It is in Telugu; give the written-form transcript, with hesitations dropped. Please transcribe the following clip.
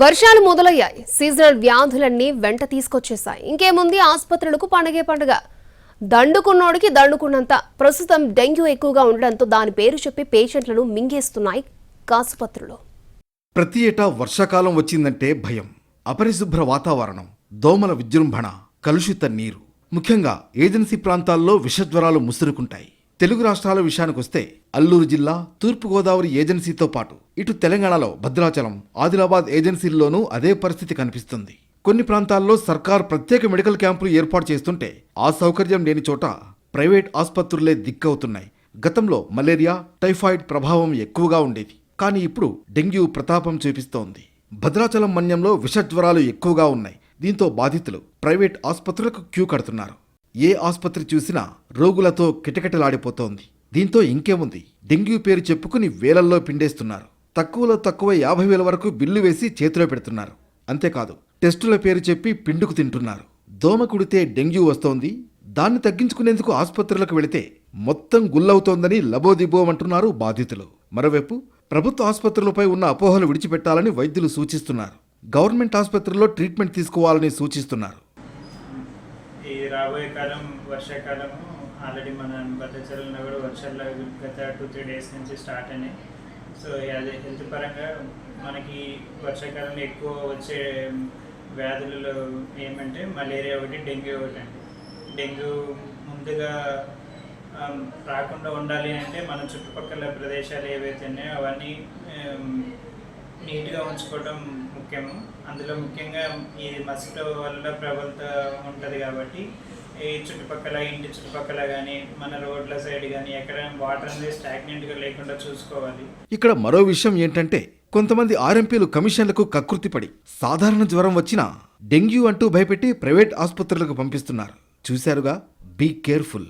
వర్షాలు మొదలయ్యాయి. సీజనల్ వ్యాధులన్నీ వెంట తీసుకొచ్చేశాయి. ఇంకేముంది, ఆసుపత్రులకు పండగే పండుగ. దండుకున్నోడికి దండుకున్నంత. ప్రస్తుతం డెంగ్యూ ఎక్కువగా ఉండడంతో దాని పేరు చెప్పి పేషెంట్లను మింగేస్తున్నాయి ఆసుపత్రులు. ప్రతి ఏటా వర్షాకాలం వచ్చిందంటే భయం, అపరిశుభ్ర వాతావరణం, దోమల విజృంభణ, కలుషిత నీరు. ముఖ్యంగా ఏజెన్సీ ప్రాంతాల్లో విషజ్వరాలు ముసురుకుంటాయి. తెలుగు రాష్ట్రాల విషయానికొస్తే అల్లూరు జిల్లా, తూర్పుగోదావరి ఏజెన్సీతో పాటు ఇటు తెలంగాణలో భద్రాచలం, ఆదిలాబాద్ ఏజెన్సీల్లోనూ అదే పరిస్థితి కనిపిస్తుంది. కొన్ని ప్రాంతాల్లో సర్కార్ ప్రత్యేక మెడికల్ క్యాంపులు ఏర్పాటు చేస్తుంటే ఆ సౌకర్యం లేని చోట ప్రైవేట్ ఆసుపత్రులే దిక్కవుతున్నాయి. గతంలో మలేరియా, టైఫాయిడ్ ప్రభావం ఎక్కువగా ఉండేది. కానీ ఇప్పుడు డెంగ్యూ ప్రతాపం చూపిస్తోంది. భద్రాచలం మన్యంలో విషజ్వరాలు ఎక్కువగా ఉన్నాయి. దీంతో బాధితులు ప్రైవేట్ ఆసుపత్రులకు క్యూ కడుతున్నారు. ఏ ఆసుపత్రి చూసినా రోగులతో కిటకిటలాడిపోతోంది. దీంతో ఇంకేముంది, డెంగ్యూ పేరు చెప్పుకుని వేలల్లో పిండేస్తున్నారు. తక్కువలో తక్కువ 50,000 వరకు బిల్లు వేసి చేతిలో పెడుతున్నారు. అంతేకాదు, టెస్టుల పేరు చెప్పి పిండుకు తింటున్నారు. దోమ కుడితే డెంగ్యూ వస్తోంది, దాన్ని తగ్గించుకునేందుకు ఆసుపత్రులకు వెళితే మొత్తం గుల్లవుతోందని లబోదిబోమంటున్నారు బాధితులు. మరోవైపు ప్రభుత్వ ఆసుపత్రులపై ఉన్న అపోహలు విడిచిపెట్టాలని వైద్యులు సూచిస్తున్నారు. గవర్నమెంట్ ఆసుపత్రుల్లో ట్రీట్మెంట్ తీసుకోవాలని సూచిస్తున్నారు. ఈ రాబోయే కాలం వర్షాకాలము ఆల్రెడీ మన భద్రాచలంలో కూడా వర్షాలు గత 2-3 డేస్ నుంచి స్టార్ట్ అయినాయి. సో అది హెల్త్ పరంగా మనకి వర్షాకాలంలో ఎక్కువ వచ్చే వ్యాధులలో ఏమంటే మలేరియా ఒకటి, డెంగ్యూ ఒకటి అండి. డెంగ్యూ ముందుగా రాకుండా ఉండాలి అంటే మన చుట్టుపక్కల ప్రదేశాలు ఏవైతే ఉన్నాయో అవన్నీ నీట్గా ఉంచుకోవడం ముఖ్యము. అందులో ముఖ్యంగా ఈ మస్కిటో వల్ల ప్రబలత ఉంటుంది కాబట్టి ఈ చుట్టుపక్కల, ఇంటి చుట్టుపక్కల కానీ మన రోడ్ల సైడ్ కానీ ఎక్కడ వాటర్ అనేది స్టాగ్నెంట్గా లేకుండా చూసుకోవాలి. ఇక్కడ మరో విషయం ఏంటంటే, కొంతమంది ఆర్ఎంపీలు కమిషన్లకు కకృతిపడి సాధారణ జ్వరం వచ్చినా డెంగ్యూ అంటూ భయపెట్టి ప్రైవేట్ ఆసుపత్రులకు పంపిస్తున్నారు. చూశారుగా, బీ కేర్ఫుల్.